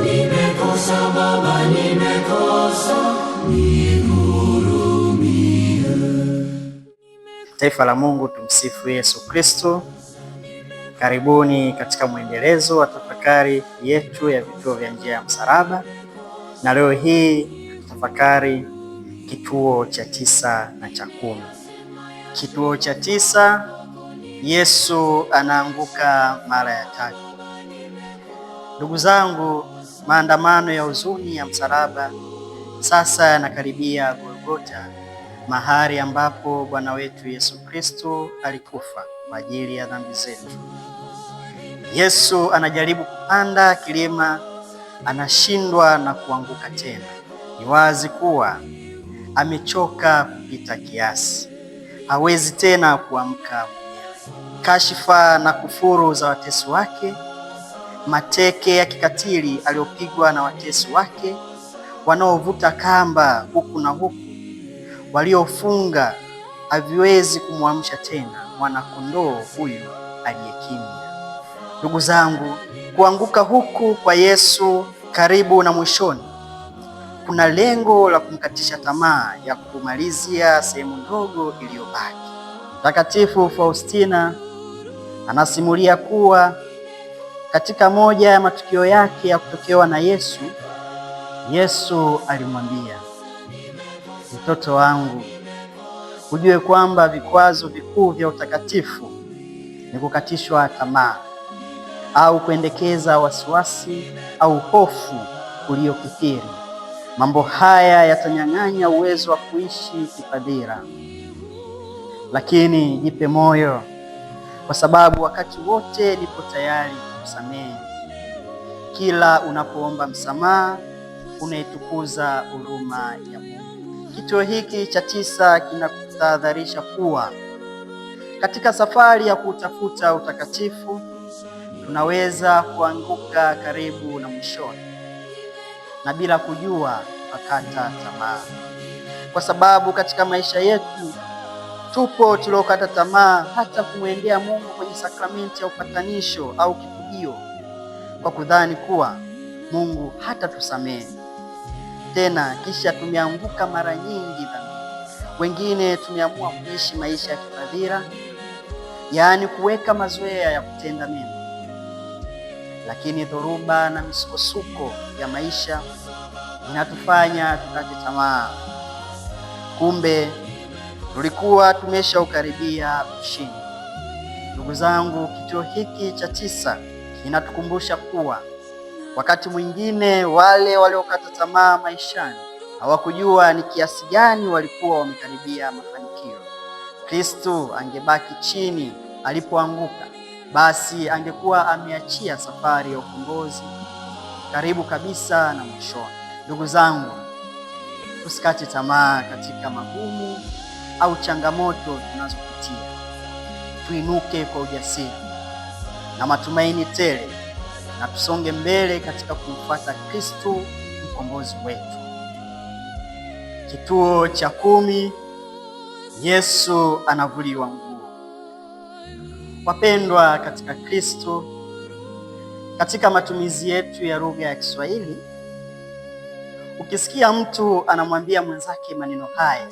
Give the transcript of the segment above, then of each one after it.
Nimekosa Baba, nimekosa, nihurumie. Taifa la Mungu, tumsifu Yesu Kristo. Karibuni katika mwendelezo wa tafakari yetu ya vituo vya njia ya msalaba, na leo hii tafakari kituo cha 9 na cha 10. Kituo cha 9, Yesu anaanguka mara ya 3. Ndugu zangu, maandamano ya huzuni ya msalaba sasa yanakaribia Golgotha, mahali ambapo Bwana wetu Yesu Kristo alikufa kwa ajili ya dhambi zetu. Yesu anajaribu kupanda kilima, anashindwa na kuanguka tena. Ni wazi kuwa amechoka kupita kiasi, hawezi tena kuamka mwenyewe. Kashifa na kufuru za watesi wake, mateke ya kikatili aliyopigwa na watesi wake, wanaovuta kamba huku na huku, waliofunga, haviwezi kumwamsha tena mwana-kondoo huyu aliyekimya. Ndugu zangu, kuanguka huku kwa Yesu karibu na mwishoni kuna lengo la kumkatisha tamaa ya kumalizia sehemu ndogo iliyobaki. Mtakatifu Faustina anasimulia kuwa katika moja ya matukio yake ya kutokewa na Yesu, Yesu alimwambia, mtoto wangu, ujue kwamba vikwazo vikuu vya utakatifu ni kukatishwa tamaa au kuendekeza wasiwasi au hofu uliokithiri. Mambo haya yatanyang'anya uwezo wa kuishi kifadhila. Lakini jipe moyo, kwa sababu wakati wote nipo tayari kukusamehe. Kila unapoomba msamaha, unaitukuza huruma ya Mungu. Kituo hiki cha 9 kinakutahadharisha kuwa katika safari ya kutafuta utakatifu tunaweza kuanguka karibu na mwishoni, na bila kujua akata tamaa. Kwa sababu katika maisha yetu tupo tuliokata tamaa hata kumwendea Mungu kwenye sakramenti ya upatanisho au kitubio, kwa kudhani kuwa Mungu hatatusamehe tena. Kisha tumeanguka mara nyingi dhambi. Wengine tumeamua kuishi maisha ya kifadhila, yaani kuweka mazoea ya kutenda mema. Lakini dhoruba na misukosuko ya maisha inatufanya tukate tamaa. Kumbe tulikuwa tumeshaukaribia ushindi. Ndugu zangu, kituo hiki cha 9 kinatukumbusha kuwa wakati mwingine wale waliokata tamaa maishani hawakujua ni kiasi gani walikuwa wamekaribia mafanikio. Kristo angebaki chini alipoanguka, basi angekuwa ameachia safari ya ukombozi karibu kabisa na mwishoni. Ndugu zangu, tusikate tamaa katika magumu au changamoto tunazopitia. Tuinuke kwa ujasiri na matumaini tele, na tusonge mbele katika kumfuata Kristo mkombozi wetu. Kituo cha 10, Yesu anavuliwa nguo. Wapendwa katika Kristo, katika matumizi yetu ya lugha ya Kiswahili, ukisikia mtu anamwambia mwenzake maneno haya,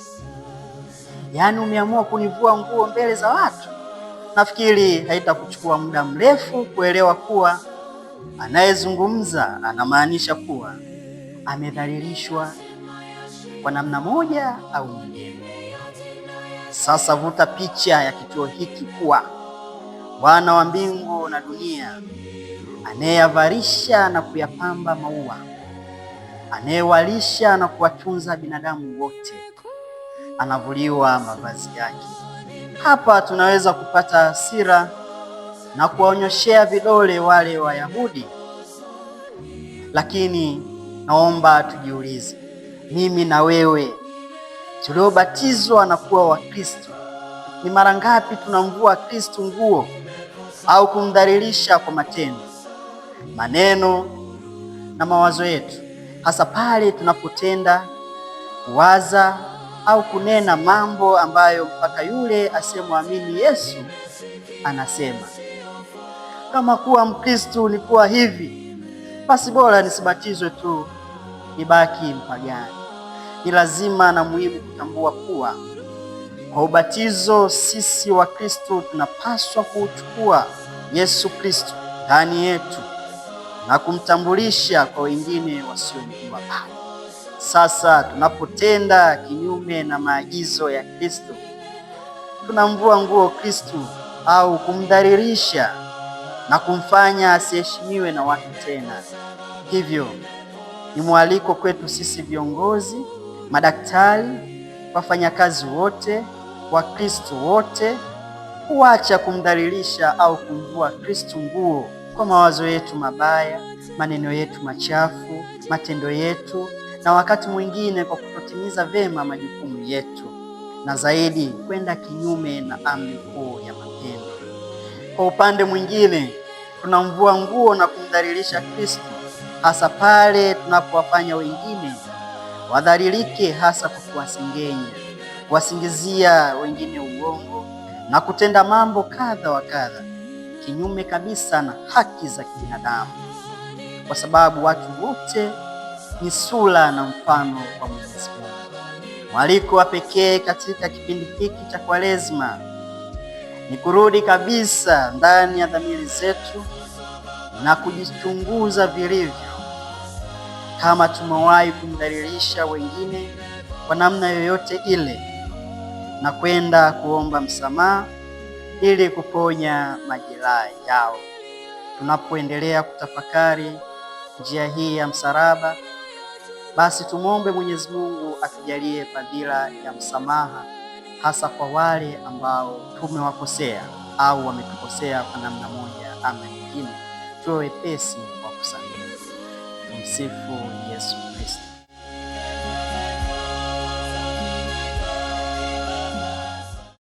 yaani umeamua kunivua nguo mbele za watu, nafikiri haitakuchukua muda mrefu kuelewa kuwa anayezungumza anamaanisha kuwa amedhalilishwa kwa namna moja au nyingine. Sasa vuta picha ya kituo hiki kuwa Bwana wa mbingu na dunia, anayeyavalisha na kuyapamba maua, anayewalisha na kuwatunza binadamu wote, anavuliwa mavazi yake. Hapa tunaweza kupata hasira na kuwaonyoshea vidole wale Wayahudi. Lakini naomba tujiulize, mimi na wewe tuliobatizwa na kuwa Wakristo, ni mara ngapi tunamvua Kristo nguo au kumdhalilisha kwa matendo, maneno na mawazo yetu, hasa pale tunapotenda, kuwaza au kunena mambo ambayo mpaka yule asiyemwamini Yesu anasema. Kama kuwa Mkristo ni kuwa hivi, basi bora nisibatizwe tu, nibaki mpagani. Ni lazima na muhimu kutambua kuwa kwa ubatizo sisi wa Kristo tunapaswa kuchukua Yesu Kristo ndani yetu na kumtambulisha kwa wengine wasiomjua. Sasa tunapotenda kinyume na maagizo ya Kristo, tunamvua nguo Kristo au kumdhalilisha na kumfanya asiheshimiwe na watu tena. Hivyo ni mwaliko kwetu sisi viongozi, madaktari, wafanyakazi wote, Wakristo wote kuacha kumdhalilisha au kumvua Kristo nguo kwa mawazo yetu mabaya, maneno yetu machafu, matendo yetu, na wakati mwingine kwa kutotimiza vema majukumu yetu, na zaidi kwenda kinyume na amri kuu ya mapendo. Kwa upande mwingine, tunamvua nguo na kumdhalilisha Kristo hasa pale tunapowafanya wengine wadhalilike, hasa kwa kuwasengenya, kuwasingizia wengine uongo na kutenda mambo kadha wa kadha kinyume kabisa na haki za kibinadamu, kwa sababu watu wote ni sura na mfano wa Mwenyezi Mungu. Mwaliko wa pekee katika kipindi hiki cha Kwaresma ni kurudi kabisa ndani ya dhamiri zetu na kujichunguza vilivyo, kama tumewahi kumdhalilisha wengine kwa namna yoyote ile, na kwenda kuomba msamaha ili kuponya majeraha yao. Tunapoendelea kutafakari njia hii ya msalaba, basi tumwombe Mwenyezi Mungu atujalie fadhila ya msamaha, hasa kwa wale ambao tumewakosea au wametukosea kwa namna moja ama nyingine. Tuwe wepesi wa kusamehe. Tumsifu Yesu Kristo.